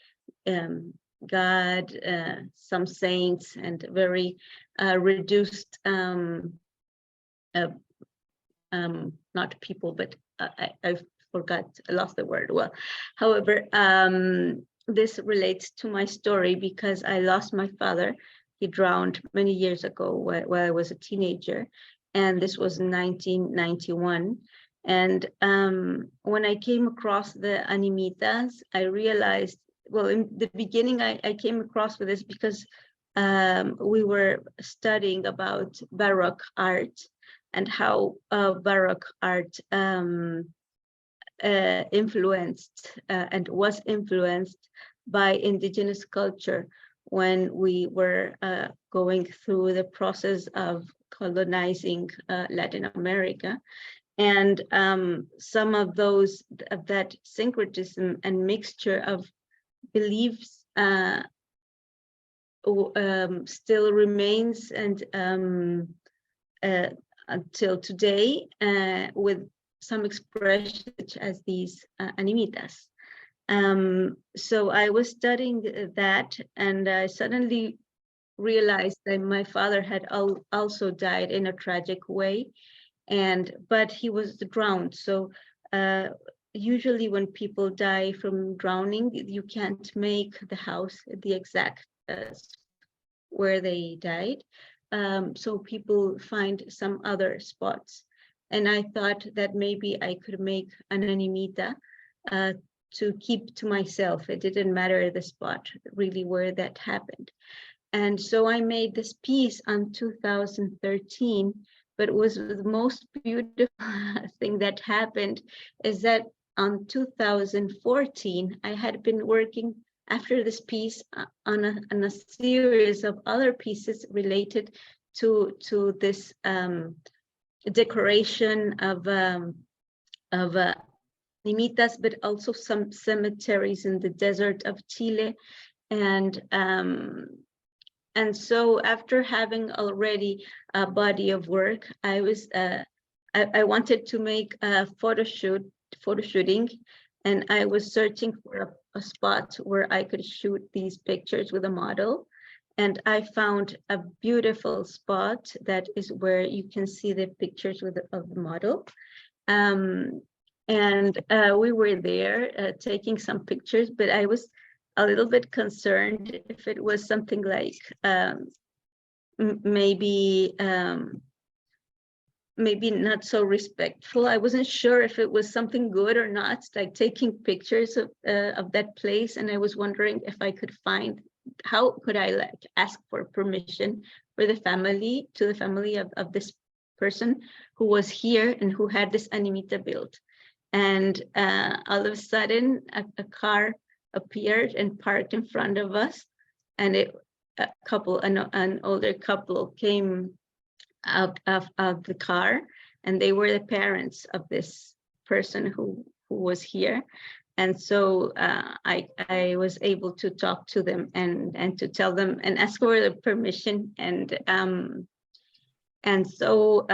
God, some saints, and very reduced, not people, but I forgot, I lost the word. Well, however, this relates to my story because I lost my father. He drowned many years ago while I was a teenager, and this was in 1991. And when I came across the animitas, I realized, well, in the beginning, I came across with this because we were studying about Baroque art and how Baroque art influenced and was influenced by indigenous culture when we were going through the process of colonizing Latin America. And some of that syncretism and mixture of beliefs still remains, and until today, with some expressions such as these animitas. So I was studying that, and I suddenly realized that my father had also died in a tragic way, but he was drowned. So usually when people die from drowning, you can't make the house the exact where they died. So people find some other spots. And I thought that maybe I could make an animita to keep to myself. It didn't matter the spot really where that happened. And so I made this piece on 2013, but it was the most beautiful thing that happened is that on 2014, I had been working after this piece on a series of other pieces related to this decoration of animitas, but also some cemeteries in the desert of Chile. And so after having already a body of work, I wanted to make a photo shooting, and I was searching for a spot where I could shoot these pictures with a model. And I found a beautiful spot that is where you can see the pictures of the model. And we were there taking some pictures, but I was a little bit concerned if it was something like maybe not so respectful. I wasn't sure if it was something good or not, like taking pictures of that place. And I was wondering if I could find, how could I ask for permission for the family, to the family of this person who was here and who had this animitta built. And all of a sudden a car appeared and parked in front of us, and an older couple came out of the car, and they were the parents of this person who was here. so I was able to talk to them and to tell them and ask for the permission. And so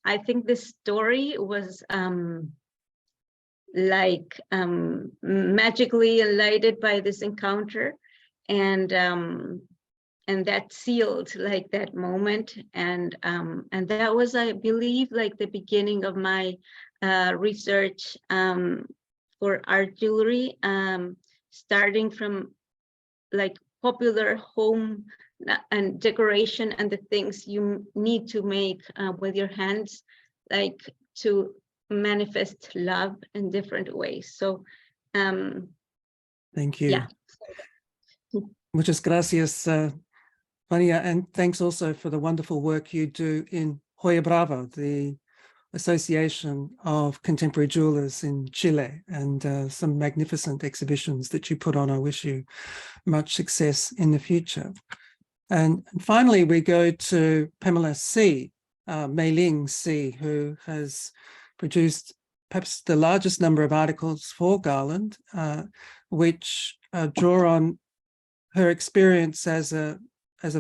I think this story was like magically enlightened by this encounter, and that sealed like that moment, and that was, I believe, like the beginning of my research for art jewelry, starting from like popular home and decoration and the things you need to make with your hands, like to manifest love in different ways. So thank you. Yeah. Muchas gracias, Vania, and thanks also for the wonderful work you do in Hoya Brava, the Association of Contemporary Jewelers in Chile, and some magnificent exhibitions that you put on. I wish you much success in the future. And finally, we go to Pamela C, Mei Ling C, who has produced perhaps the largest number of articles for Garland, which draw on her experience as a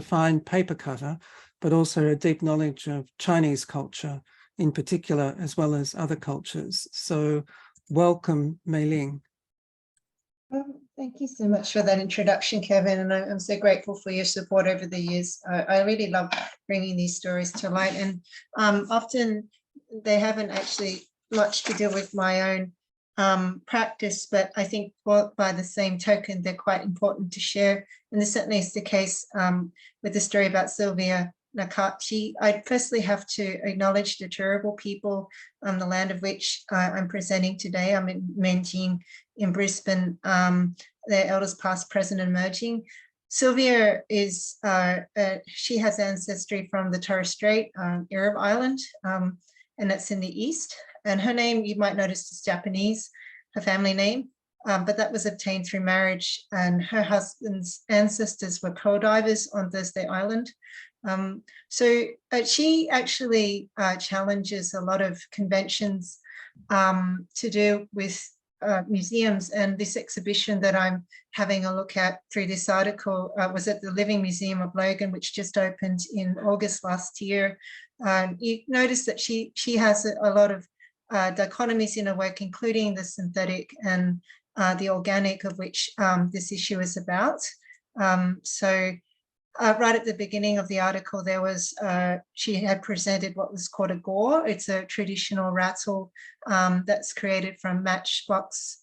fine paper cutter, but also a deep knowledge of Chinese culture in particular, as well as other cultures. So welcome, Mei Ling. Thank you so much for that introduction, Kevin, and I'm so grateful for your support over the years. I really love bringing these stories to light, and often they haven't actually much to do with my own practice, but I think by the same token, they're quite important to share. And this certainly is the case with the story about Sylvia Nakachi. I firstly have to acknowledge the Turrbal people, the land of which I'm presenting today. I'm in Menjing in Brisbane, their elders past, present, and emerging. Sylvia is, she has ancestry from the Torres Strait, Arab Island, and that's in the east. And her name, you might notice, is Japanese, her family name, but that was obtained through marriage, and her husband's ancestors were coal divers on Thursday Island. So she actually challenges a lot of conventions to do with museums, and this exhibition that I'm having a look at through this article was at the Living Museum of Logan, which just opened in August last year. You notice that she has a lot of dichotomies in her work, including the synthetic and the organic, of which this issue is about. Right at the beginning of the article, there was, she had presented what was called a gore. It's a traditional rattle that's created from matchbox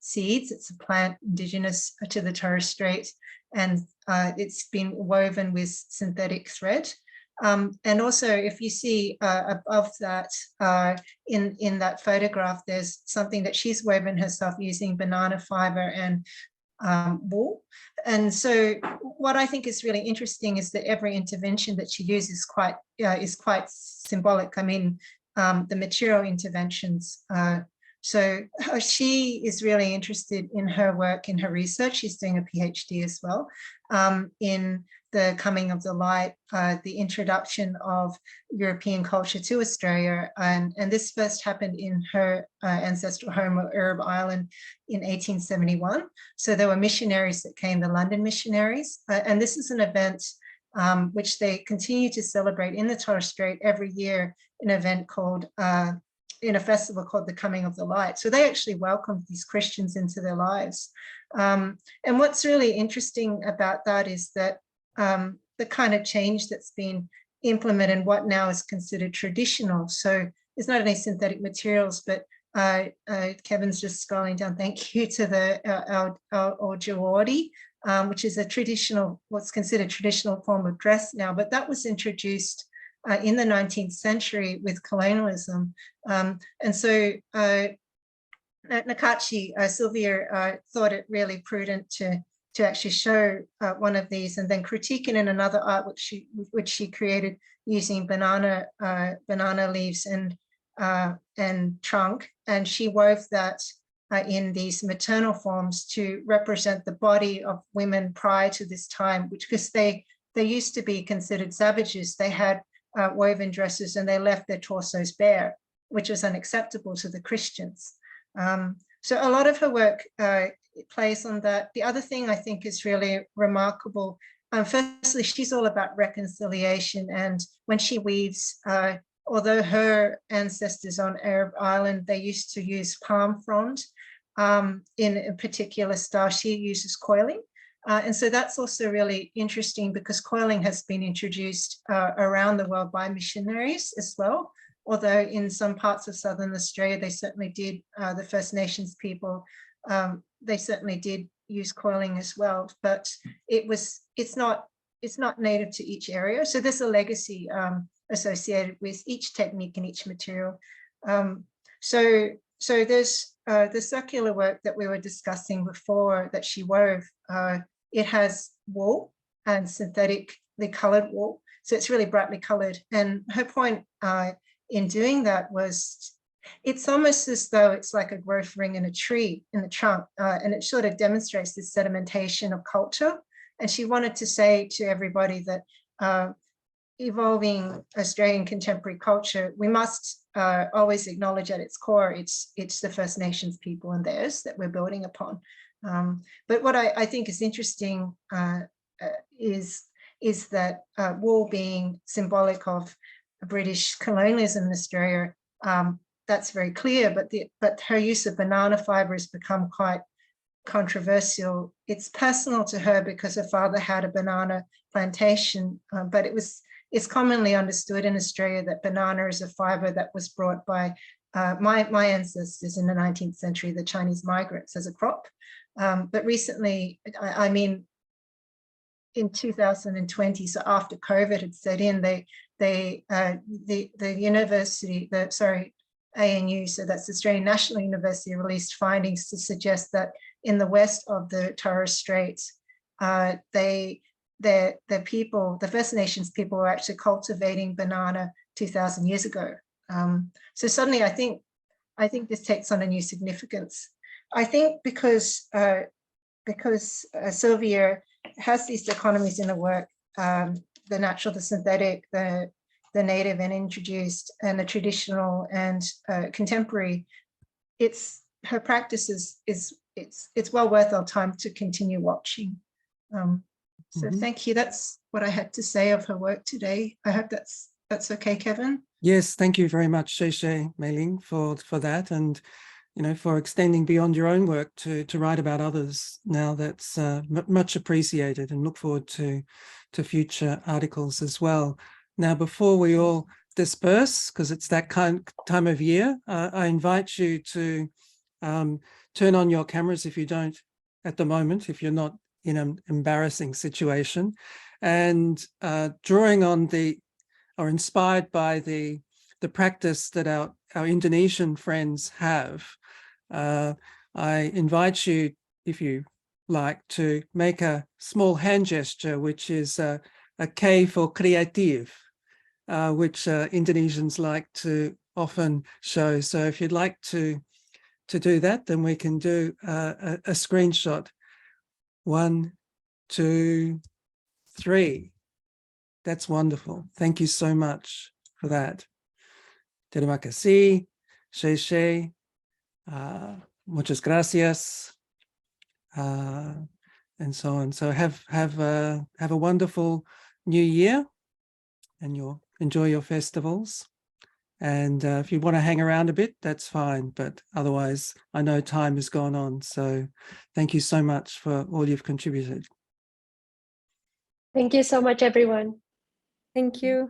seeds. It's a plant indigenous to the Torres Strait, and it's been woven with synthetic thread. And also, if you see above that, in that photograph, there's something that she's woven herself using banana fiber and wool. And so what I think is really interesting is that every intervention that she uses is quite symbolic. I mean, the material interventions. So she is really interested in her work, in her research. She's doing a PhD as well in the coming of the light, the introduction of European culture to Australia. And this first happened in her ancestral home of Arab Island in 1871. So there were missionaries that came, the London missionaries. And this is an event which they continue to celebrate in the Torres Strait every year, an event called, in a festival called the Coming of the Light. So they actually welcomed these Christians into their lives. And what's really interesting about that is that the kind of change that's been implemented, what now is considered traditional. So it's not only synthetic materials, but Kevin's just scrolling down. Thank you to the Ojawadi, which is a traditional, what's considered traditional form of dress now, but that was introduced in the 19th century with colonialism. And so Nakachi, Sylvia thought it really prudent to actually show one of these and then critique it in another art which she created using banana leaves and trunk, and she wove that in these maternal forms to represent the body of women prior to this time, which, because they used to be considered savages, they had woven dresses and they left their torsos bare, which was unacceptable to the Christians. So a lot of her work plays on that. The other thing I think is really remarkable, firstly, she's all about reconciliation. And when she weaves, although her ancestors on Arab Island, they used to use palm frond in a particular style, she uses coiling. And so that's also really interesting because coiling has been introduced around the world by missionaries as well. Although in some parts of Southern Australia, they certainly did, the First Nations people, they certainly did use coiling as well, but it's not native to each area. So there's a legacy associated with each technique and each material. So there's the circular work that we were discussing before that she wove. It has wool and synthetically colored wool. So it's really brightly colored. And her point in doing that was, it's almost as though it's like a growth ring in a tree in the trunk, and it sort of demonstrates this sedimentation of culture. And she wanted to say to everybody that evolving Australian contemporary culture, we must always acknowledge at its core, it's the First Nations people and theirs that we're building upon. But what I think is interesting is that wool being symbolic of British colonialism in Australia, that's very clear, but her use of banana fiber has become quite controversial. It's personal to her because her father had a banana plantation, but it's commonly understood in Australia that banana is a fiber that was brought by my ancestors in the 19th century, the Chinese migrants, as a crop. But recently, I mean, in 2020, so after COVID had set in, the university, ANU, so that's Australian National University, released findings to suggest that in the west of the Torres Straits, the First Nations people were actually cultivating banana 2,000 years ago. So suddenly, I think this takes on a new significance. I think because Sylvia has these dichotomies in the work, the natural, the synthetic, the native and introduced, and the traditional and contemporary, her practice it's well worth our time to continue watching. So thank you. That's what I had to say of her work today. I hope that's okay, Kevin. Yes, thank you very much, Sheshe Mei-Ling, for that, and for extending beyond your own work to write about others. Now that's much appreciated, and look forward to future articles as well. Now, before we all disperse, because it's that time of year, I invite you to turn on your cameras if you don't at the moment, if you're not in an embarrassing situation, and drawing on or inspired by the practice that our Indonesian friends have, I invite you, if you like, to make a small hand gesture, which is a K for creative, which Indonesians like to often show. So if you'd like to do that, then we can do a screenshot. 1, 2, 3. That's wonderful. Thank you so much for that. Terima kasih, Sheshe. Muchas gracias. And so on. So have a wonderful new year, and enjoy your festivals. And if you want to hang around a bit, that's fine. But otherwise, I know time has gone on. So thank you so much for all you've contributed. Thank you so much, everyone. Thank you.